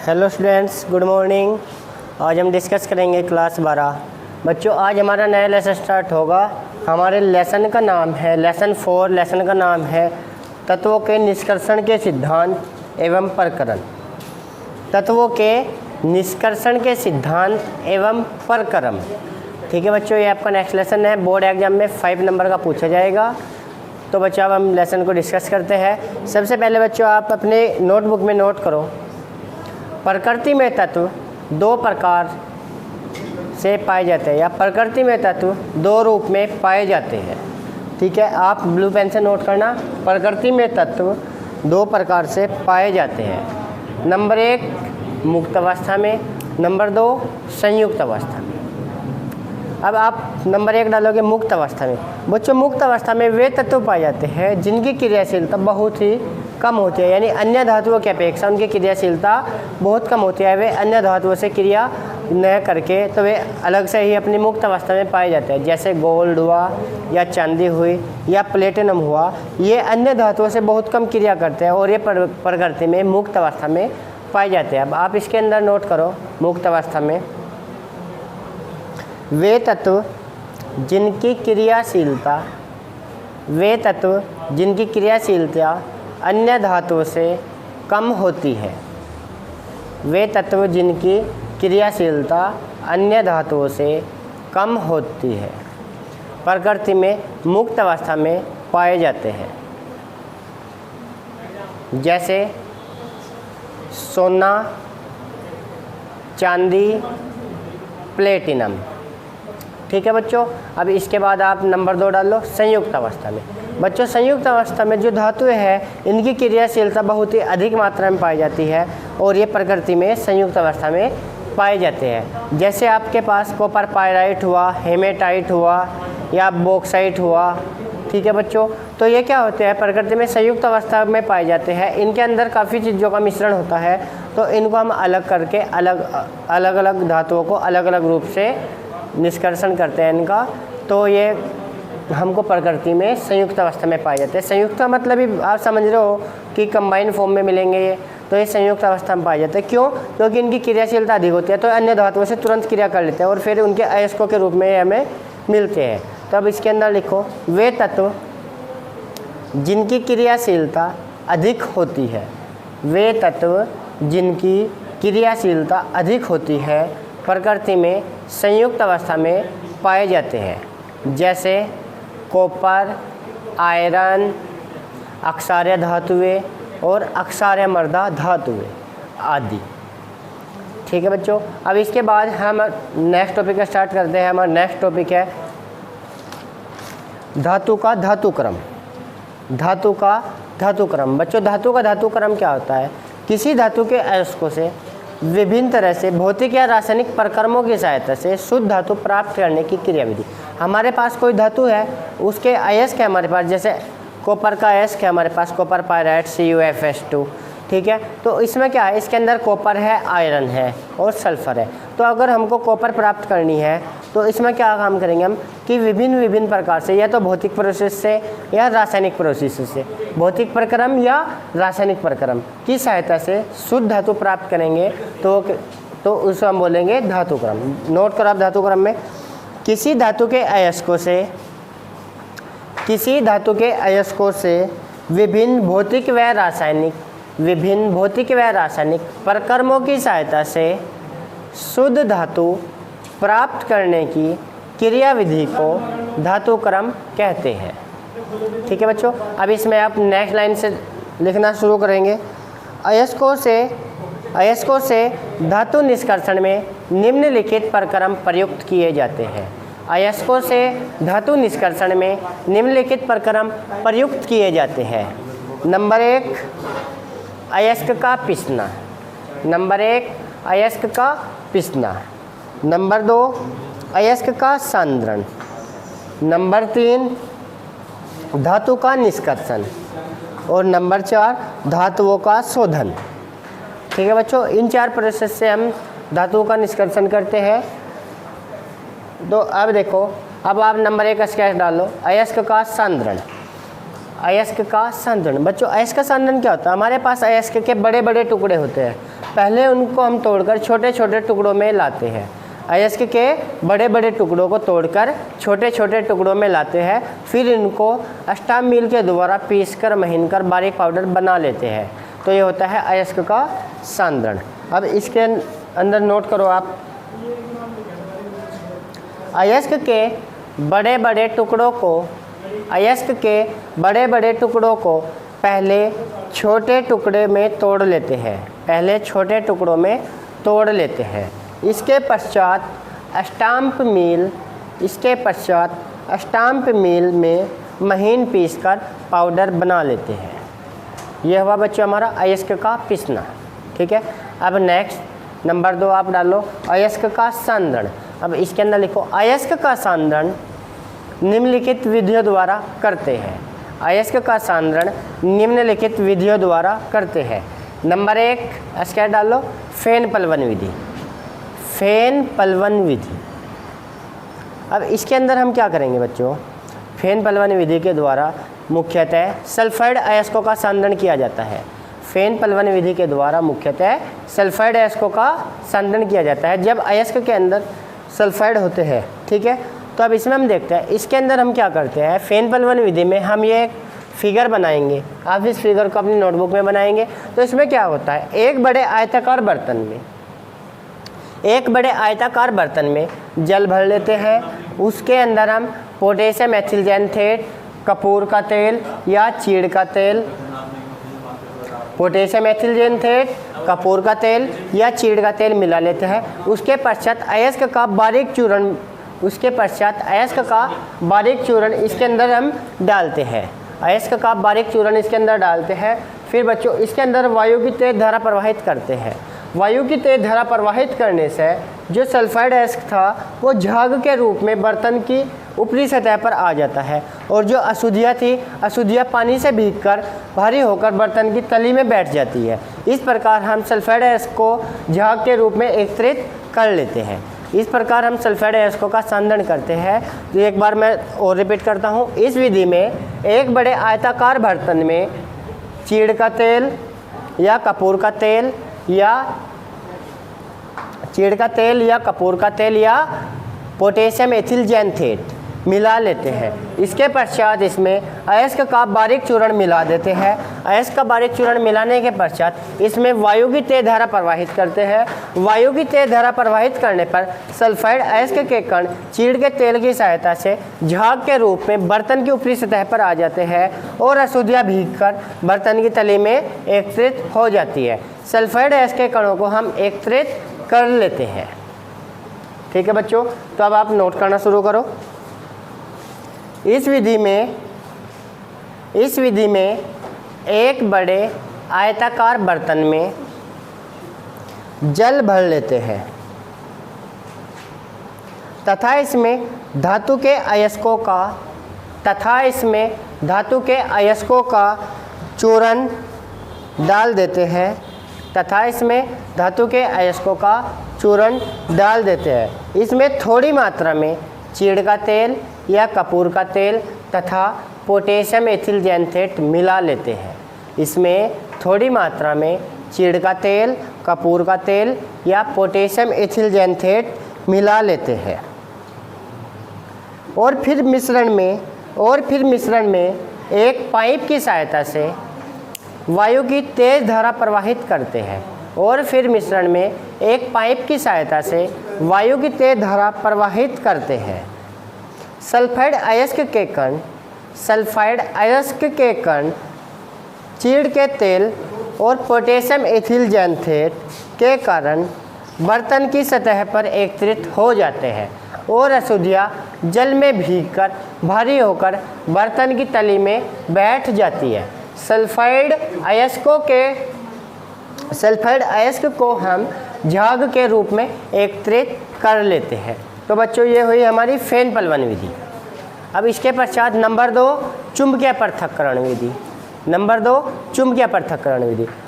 Hello students, good morning. आज हम discuss करेंगे क्लास 12। बच्चों, आज हमारा नया लेसन स्टार्ट होगा। हमारे लेसन का नाम है लेसन 4। लेसन का नाम है तत्वों के निष्कर्षण के सिद्धांत एवं प्रकरण। तत्वों के निष्कर्षण के सिद्धांत एवं प्रकरण। ठीक है बच्चों, ये आपका नेक्स्ट लेसन है। बोर्ड एग्जाम में 5 नंबर का पूछा जाएगा। तो बच्चों, अब हम लेसन को डिस्कस करते हैं। सबसे पहले बच्चों, आप अपने नोटबुक में नोट करो, प्रकृति में तत्व 2 प्रकार से पाए जाते हैं, या प्रकृति में तत्व 2 रूप में पाए जाते हैं। ठीक है, आप ब्लू पेन से नोट करना। प्रकृति में तत्व 2 प्रकार से पाए जाते हैं। नंबर 1 मुक्त अवस्था में, नंबर 2 संयुक्त अवस्था में। अब आप नंबर 1 डालोगे मुक्त अवस्था में। बच्चों, मुक्त अवस्था में वे तत्व पाए जाते हैं जिनकी क्रियाशीलता बहुत ही कम होती है, यानी अन्य धातुओं की अपेक्षा उनकी क्रियाशीलता बहुत कम होती है। वे अन्य धातुओं से क्रिया न करके तो वे अलग से ही अपनी मुक्त अवस्था में पाए जाते हैं। जैसे गोल्ड हुआ, या चांदी हुई, या प्लेटिनम हुआ, ये अन्य धातुओं से बहुत कम क्रिया करते हैं और ये प्रकृति में मुक्त अवस्था में पाए जाते हैं। अब आप इसके अंदर नोट करो, मुक्त अवस्था में वे तत्व जिनकी क्रियाशीलता अन्य धातुओं से कम होती है। वे तत्व जिनकी क्रियाशीलता अन्य धातुओं से कम होती है प्रकृति में मुक्त अवस्था में पाए जाते हैं। जैसे सोना, चांदी, प्लेटिनम। ठीक है बच्चों, अब इसके बाद आप नंबर 2 डाल लो संयुक्त अवस्था में। बच्चों, संयुक्त अवस्था में जो धातुएं हैं इनकी क्रियाशीलता बहुत ही अधिक मात्रा में पाई जाती है और ये प्रकृति में संयुक्त अवस्था में पाए जाते हैं। जैसे आपके पास कॉपर पायराइट हुआ, हेमेटाइट हुआ, या बॉक्साइट हुआ। ठीक है बच्चों, तो ये क्या होते हैं, प्रकृति में संयुक्त अवस्था में पाए जाते हैं। इनके अंदर काफ़ी चीज़ों का मिश्रण होता है, तो इनको हम अलग करके अलग अलग धातुओं को अलग अलग रूप से निष्कर्षण करते हैं इनका, तो ये हमको प्रकृति में संयुक्त अवस्था में पाए जाते हैं। संयुक्त का मतलब ही आप समझ रहे हो कि कंबाइन फॉर्म में मिलेंगे ये, तो ये संयुक्त अवस्था में पाए जाते हैं। क्यों? क्योंकि इनकी क्रियाशीलता अधिक होती है, तो अन्य धातुओं से तुरंत क्रिया कर लेते हैं और फिर उनके अयस्कों के रूप में ये हमें मिलते हैं। तो अब इसके अंदर लिखो, वे तत्व जिनकी क्रियाशीलता अधिक होती है। वे तत्व जिनकी क्रियाशीलता अधिक होती है प्रकृति में संयुक्त अवस्था में पाए जाते हैं। जैसे कॉपर, आयरन, अक्षार्य धातुएं और अक्षार्य मृदा धातुएं आदि। ठीक है बच्चों, अब इसके बाद हम नेक्स्ट टॉपिक का स्टार्ट करते हैं। हमारा नेक्स्ट टॉपिक है धातु का धातुक्रम। धातु का धातुक्रम। बच्चों, धातु का धातुक्रम क्या होता है? किसी धातु के अयस्कों से विभिन्न तरह से भौतिक या रासायनिक प्रक्रमों की सहायता से शुद्ध धातु प्राप्त करने की क्रियाविधि। हमारे पास कोई धातु है, उसके अयस्क है हमारे पास, जैसे कॉपर का अयस्क है हमारे पास, कॉपर पायराइट CuFs2। ठीक है, तो इसमें क्या है, इसके अंदर कॉपर है, आयरन है और सल्फर है। तो अगर हमको कॉपर प्राप्त करनी है तो इसमें क्या काम करेंगे हम कि विभिन्न प्रकार से, या तो भौतिक प्रोसेस से या रासायनिक प्रोसेस से, भौतिक प्रक्रम या रासायनिक प्रक्रम की सहायता से शुद्ध धातु प्राप्त करेंगे, तो उसको हम बोलेंगे धातुक्रम। नोट करो आप, धातुक्रम में किसी धातु के अयस्कों से विभिन्न भौतिक व रासायनिक प्रक्रमों की सहायता से शुद्ध धातु प्राप्त करने की क्रियाविधि को धातुक्रम कहते हैं। ठीक है बच्चों, अब इसमें आप नेक्स्ट लाइन से लिखना शुरू करेंगे। अयस्कों से धातु निष्कर्षण में निम्नलिखित प्रक्रम प्रयुक्त किए जाते हैं। अयस्कों से धातु निष्कर्षण में निम्नलिखित प्रक्रम प्रयुक्त किए जाते हैं। नंबर 1 अयस्क का पिसना। नंबर 1 अयस्क का पिसना। नंबर 2 अयस्क का सांद्रण। नंबर 3 धातु का निष्कर्षण। और नंबर 4 धातुओं का शोधन। ठीक है बच्चों, इन 4 प्रोसेस से हम धातुओं का निष्कर्षण करते हैं। तो अब देखो, अब आप नंबर 1 का स्केच डालो, अयस्क का सांद्रण। अयस्क का सांद्रण। बच्चों अयस्क का सांद्रण क्या होता है? हमारे पास अयस्क के बड़े बड़े टुकड़े होते हैं, पहले उनको हम तोड़कर छोटे छोटे टुकड़ों में लाते हैं। अयस्क के बड़े बड़े टुकड़ों को तोड़कर छोटे छोटे टुकड़ों में लाते हैं, फिर इनको स्टाम्प मिल के द्वारा पीसकर महीन कर बारीक पाउडर बना लेते हैं। तो ये होता है अयस्क का सांद्रण। अब इसके अंदर नोट करो आप, अयस्क के बड़े बड़े टुकड़ों को पहले छोटे टुकड़े में तोड़ लेते हैं। इसके पश्चात स्टाम्प मिल में महीन पीसकर पाउडर बना लेते हैं। यह हुआ बच्चों हमारा अयस्क का पीसना। ठीक है, अब नेक्स्ट नंबर 2 आप डालो, अयस्क का सांद्रण। अब इसके अंदर लिखो, अयस्क का सांद्रण निम्नलिखित विधियों द्वारा करते हैं। अयस्क का सांद्रण निम्नलिखित विधियों द्वारा करते हैं। नंबर 1 इसका डालो, फेन पलवन विधि। अब इसके अंदर हम क्या करेंगे बच्चों, फेन पलवन विधि के द्वारा मुख्यतः सल्फाइड अयस्कों का सांद्रण किया जाता है। फेन पलवन विधि के द्वारा मुख्यतः सल्फाइड अयस्कों का सांद्रण किया जाता है जब अयस्क के अंदर सल्फाइड होते हैं। ठीक है, तो अब इसमें हम देखते हैं, इसके अंदर हम क्या करते हैं, फेन पलवन विधि में हम ये एक फिगर बनाएंगे। आप इस फिगर को अपनी नोटबुक में बनाएंगे। तो इसमें क्या होता है, एक बड़े आयताकार बर्तन में जल भर लेते हैं। उसके अंदर हम पोटेशियम एथिलजैंथेट, कपूर का तेल या चीड़ का तेल मिला लेते हैं। उसके पश्चात अयस्क का बारीक चूर्ण इसके अंदर हम डालते हैं। फिर बच्चों इसके अंदर वायु की तेज धारा प्रवाहित करते हैं। वायु की तेज धारा प्रवाहित करने से जो सल्फाइड अयस्क था वो झाग के रूप में बर्तन की ऊपरी सतह पर आ जाता है, और जो अशुद्धियाँ पानी से भीगकर भारी होकर बर्तन की तली में बैठ जाती है। इस प्रकार हम सल्फाइड अयस्क को झाग के रूप में एकत्रित कर लेते हैं। इस प्रकार हम सल्फाइड अयस्कों का सांद्रण करते हैं। तो एक बार मैं और रिपीट करता हूँ, इस विधि में एक बड़े आयताकार बर्तन में चीड़ का तेल या कपूर का तेल या पोटेशियम एथिलजैंथेट मिला लेते हैं। इसके पश्चात इसमें अयस्क का बारीक चूर्ण मिला देते हैं। अयस्क का बारीक चूर्ण मिलाने के पश्चात इसमें वायु की तेज धारा प्रवाहित करते हैं। वायु की तेज धारा प्रवाहित करने पर सल्फाइड अयस्क के कण चीड़ के तेल की सहायता से झाग के रूप में बर्तन की ऊपरी सतह पर आ जाते हैं और अशुद्धियाँ भीगकर बर्तन की तली में एकत्रित हो जाती है। सल्फाइड अयस्क के कणों को हम एकत्रित कर लेते हैं। ठीक है बच्चों, तो अब आप नोट करना शुरू करो। इस विधि में एक बड़े आयताकार बर्तन में जल भर लेते हैं तथा इसमें धातु के अयस्कों का चूर्ण डाल देते हैं। इसमें थोड़ी मात्रा में चीड़ का तेल या कपूर का तेल तथा पोटेशियम एथिलजैंथेट मिला लेते हैं। इसमें थोड़ी मात्रा में चीड़ का तेल, कपूर का तेल या पोटेशियम एथिलजैंथेट मिला लेते हैं और फिर मिश्रण में एक पाइप की सहायता से वायु की तेज धारा प्रवाहित करते हैं। सल्फाइड अयस्क के कण चीड़ के तेल और पोटेशियम एथिलजैंथेट के कारण बर्तन की सतह पर एकत्रित हो जाते हैं और अशुद्धियाँ जल में भीगकर भारी होकर बर्तन की तली में बैठ जाती है। सल्फाइड अयस्क को हम झाग के रूप में एकत्रित कर लेते हैं। तो बच्चों ये हुई हमारी फेन पलवन विधि। अब इसके पश्चात नंबर 2 चुंबकीय पृथक्करण विधि।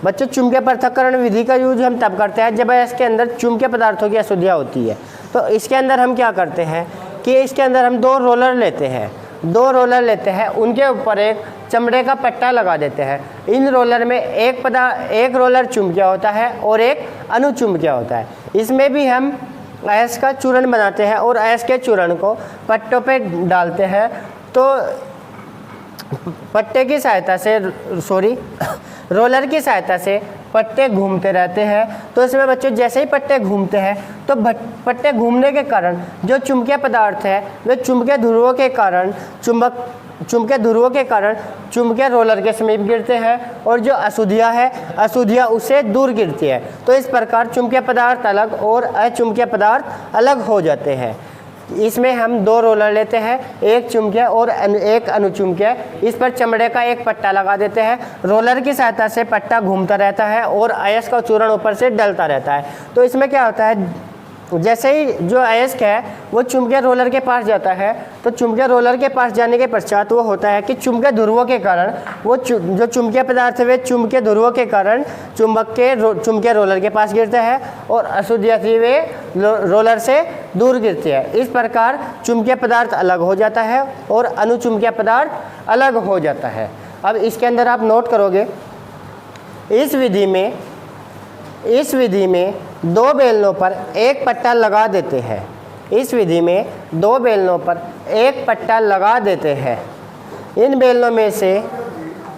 बच्चों चुंबकीय पृथक्करण विधि का यूज हम तब करते हैं जब इसके अंदर चुंबकीय पदार्थों की अशुद्धियाँ होती है। तो इसके अंदर हम क्या करते हैं कि इसके अंदर हम 2 रोलर लेते हैं, उनके ऊपर एक चमड़े का पट्टा लगा देते हैं। इन रोलर में एक रोलर चुंबकीय होता है और एक अनुचुंबकीय होता है। इसमें भी हम अयस्क का चूर्ण बनाते हैं और अयस्क के चूर्ण को पट्टों पे डालते हैं, तो पट्टे की सहायता से रोलर की सहायता से पट्टे घूमते रहते हैं। तो इसमें बच्चों जैसे ही पट्टे घूमते हैं तो पट्टे घूमने के कारण जो चुंबकीय पदार्थ है वे चुंबकीय ध्रुवों के कारण चुंबकीय रोलर के समीप गिरते हैं, और जो अशुद्धियाँ उससे दूर गिरती है। तो इस प्रकार चुंबकीय पदार्थ अलग और अचुंबकीय पदार्थ अलग हो जाते हैं। इसमें हम 2 रोलर लेते हैं, एक चुंबकीय और एक अनुचुंबकीय। इस पर चमड़े का एक पट्टा लगा देते हैं, रोलर की सहायता से पट्टा घूमता रहता है और अयस्क का चूर्ण ऊपर से डलता रहता है। तो इसमें क्या होता है, जैसे ही जो अयस्क है वो चुंबकीय रोलर के पास जाता है, तो चुंबकीय रोलर के पास जाने के पश्चात वो होता है कि चुंबकीय ध्रुवों के कारण वो जो चुंबकीय पदार्थ है वे चुंबकीय ध्रुवों के कारण चुंबकीय रोलर के पास गिरते हैं, और अशुद्धियाँ थी वे रोलर से दूर गिरती है। इस प्रकार चुंबकीय पदार्थ अलग हो जाता है और अनुचुंबकीय पदार्थ अलग हो जाता है। अब इसके अंदर आप नोट करोगे, इस विधि में 2 बेलनों पर एक पट्टा लगा देते हैं। इस विधि में 2 बेलनों पर एक पट्टा लगा देते हैं। इन बेलनों में से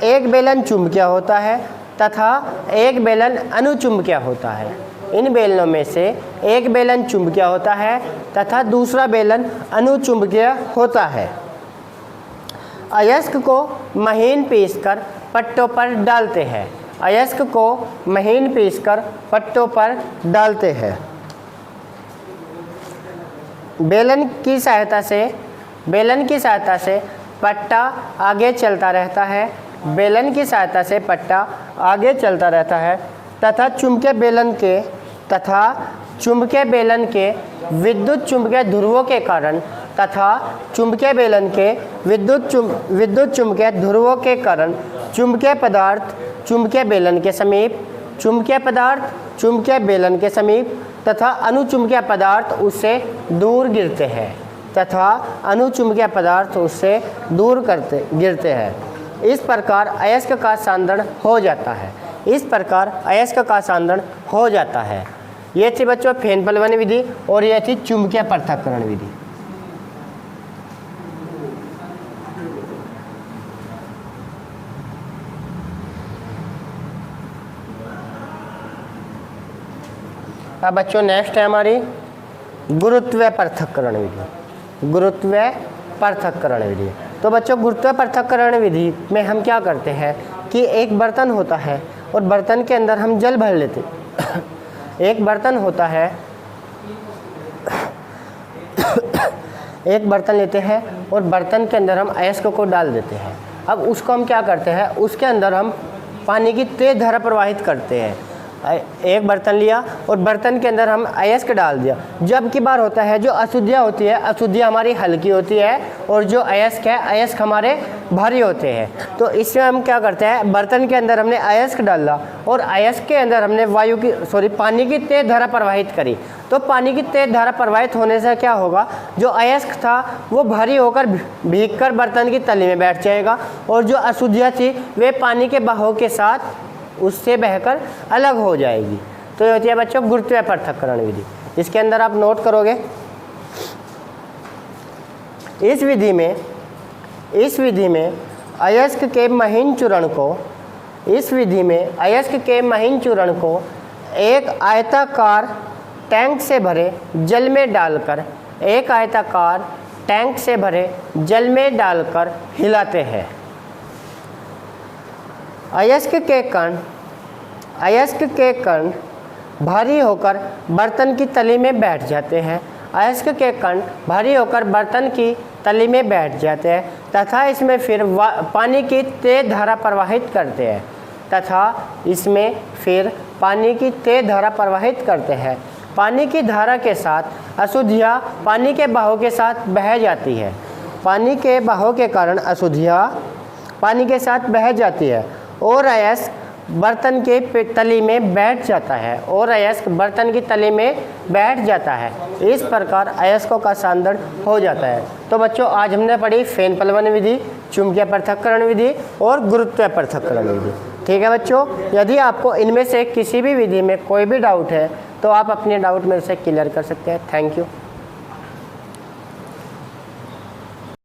एक बेलन चुंबकीय होता है तथा एक बेलन अनुचुंबकीय होता है। इन बेलनों में से एक बेलन चुंबकीय होता है तथा दूसरा बेलन अनुचुंबकीय होता है। अयस्क को महीन पीसकर पट्टों पर डालते हैं। अयस्क को महीन पीसकर पट्टों पर डालते हैं। बेलन की सहायता से पट्टा आगे चलता रहता है। बेलन की सहायता से पट्टा आगे चलता रहता है तथा चुंबकीय बेलन के विद्युत चुंबकीय ध्रुवों के कारण चुंबकीय ध्रुवों के कारण चुंबकीय पदार्थ चुंबकीय बेलन के समीप तथा अनुचुंबकीय पदार्थ उससे दूर गिरते हैं गिरते हैं। इस प्रकार अयस्क का सांद्रण हो जाता है। ये थी बच्चों फेन पलवनी विधि और ये थी चुंबकीय पृथक्करण विधि। अब बच्चों नेक्स्ट है हमारी गुरुत्वीय पृथक्करण विधि। तो बच्चों गुरुत्वीय पृथक्करण विधि में हम क्या करते हैं कि एक बर्तन होता है और बर्तन के अंदर हम जल भर लेते एक बर्तन लेते हैं और बर्तन के अंदर हम अयस्क को डाल देते हैं। अब उसको हम क्या करते हैं, उसके अंदर हम पानी की तेज धारा प्रवाहित करते हैं। एक बर्तन लिया और बर्तन के अंदर हम अयस्क डाल दिया। जब की बार होता है जो अशुद्धियाँ होती है, अशुद्धियाँ हमारी हल्की होती है और जो अयस्क है अयस्क हमारे भारी होते हैं। तो इसमें हम क्या करते हैं, बर्तन के अंदर हमने अयस्क डाला और अयस्क के अंदर हमने पानी की तेज धारा प्रवाहित करी। तो पानी की तेज धारा प्रवाहित होने से क्या होगा, जो अयस्क था वो भारी होकर भीगकर बर्तन की तली में बैठ जाएगा और जो अशुद्धियाँ थी वे पानी के बहाव के साथ उससे बहकर अलग हो जाएगी। तो ये होती है बच्चों गुरुत्वीय पृथक्करण विधि। इसके अंदर आप नोट करोगे, इस विधि में अयस्क के महीन चूर्ण को एक आयताकार टैंक से भरे जल में डालकर हिलाते हैं। अयस्क के कण भारी होकर बर्तन की तली में बैठ जाते हैं। तथा इसमें फिर पानी की तेज धारा प्रवाहित करते हैं। पानी की धारा के साथ अशुद्धियाँ पानी के बहाव के साथ बह जाती है। पानी के बहाव के कारण अशुद्धियाँ पानी के साथ बह जाती है और अयस्क बर्तन के तली में बैठ जाता है। इस प्रकार अयस्कों का सांद्रण हो जाता है। तो बच्चों आज हमने पढ़ी फेन पलवन विधि, चुंबकीय पृथक्करण विधि और गुरुत्वीय पृथक्करण विधि। ठीक है बच्चों, यदि आपको इनमें से किसी भी विधि में कोई भी डाउट है तो आप अपने डाउट मेरे से क्लियर कर सकते हैं। Thank you.